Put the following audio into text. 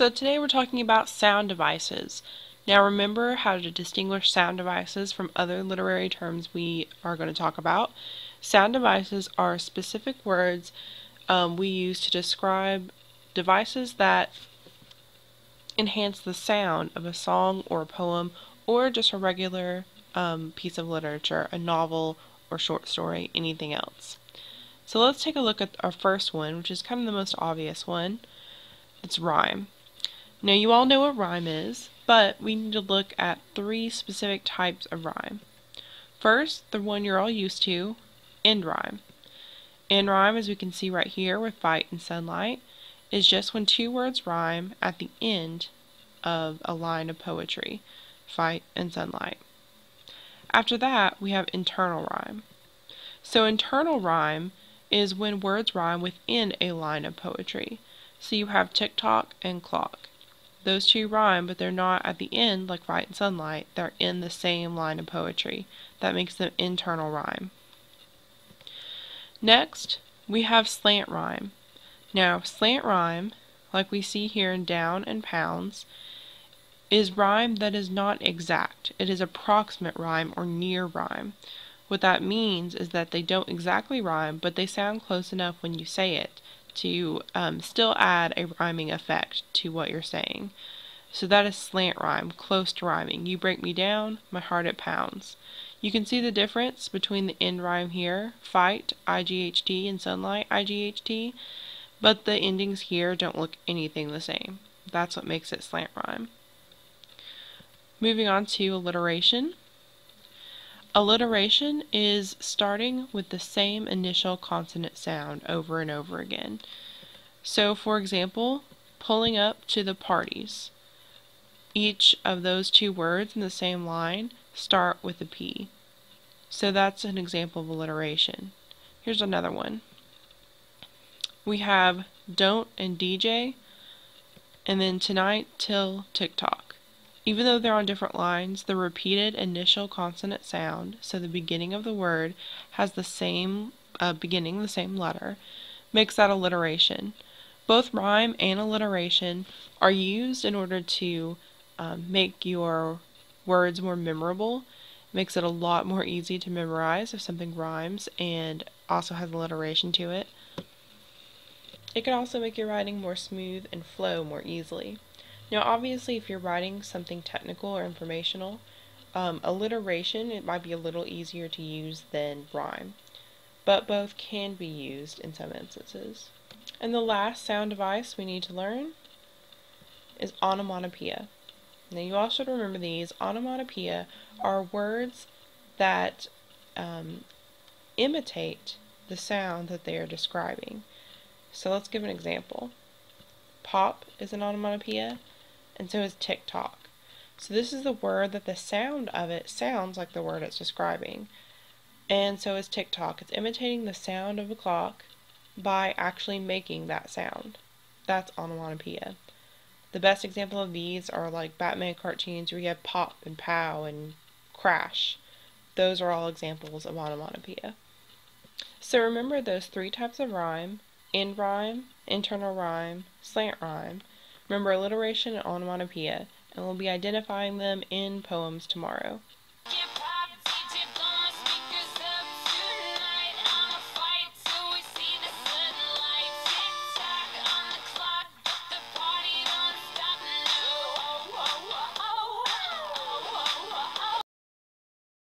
So today we're talking about sound devices. Now remember how to distinguish sound devices from other literary terms we are going to talk about. Sound devices are specific words we use to describe devices that enhance the sound of a song or a poem or just a regular piece of literature, a novel or short story, anything else. So let's take a look at our first one, which is kind of the most obvious one. It's rhyme. Now you all know what rhyme is, but we need to look at three specific types of rhyme. First, the one you're all used to, end rhyme. End rhyme, as we can see right here with fight and sunlight, is just when two words rhyme at the end of a line of poetry, fight and sunlight. After that, we have internal rhyme. So internal rhyme is when words rhyme within a line of poetry. So you have tick-tock and clock. Those two rhyme, but they're not at the end like fight and sunlight. They're in the same line of poetry. That makes them internal rhyme. Next, we have slant rhyme. Now, slant rhyme, like we see here in down and pounds, is rhyme that is not exact. It is approximate rhyme or near rhyme. What that means is that they don't exactly rhyme, but they sound close enough when you say it to still add a rhyming effect to what you're saying. So that is slant rhyme, close to rhyming. You break me down, my heart it pounds. You can see the difference between the end rhyme here, fight, IGHT, and sunlight, IGHT, but the endings here don't look anything the same. That's what makes it slant rhyme. Moving on to alliteration. Alliteration is starting with the same initial consonant sound over and over again. So, for example, pulling up to the parties. Each of those two words in the same line start with a P. So that's an example of alliteration. Here's another one. We have don't and DJ, and then tonight till TikTok. Even though they're on different lines, the repeated initial consonant sound, so the beginning of the word has the same beginning, the same letter, makes that alliteration. Both rhyme and alliteration are used in order to make your words more memorable. It makes it a lot more easy to memorize if something rhymes and also has alliteration to it. It can also make your writing more smooth and flow more easily. Now obviously if you're writing something technical or informational, alliteration, it might be a little easier to use than rhyme, but both can be used in some instances. And the last sound device we need to learn is onomatopoeia. Now you all should remember these. Onomatopoeia are words that imitate the sound that they are describing. So let's give an example. Pop is an onomatopoeia, and so is tick-tock. So this is the word that the sound of it sounds like the word it's describing. And so is tick-tock. It's imitating the sound of a clock by actually making that sound. That's onomatopoeia. The best example of these are like Batman cartoons where you have pop and pow and crash. Those are all examples of onomatopoeia. So remember those three types of rhyme: end rhyme, internal rhyme, slant rhyme. Remember alliteration and onomatopoeia, and we'll be identifying them in poems tomorrow.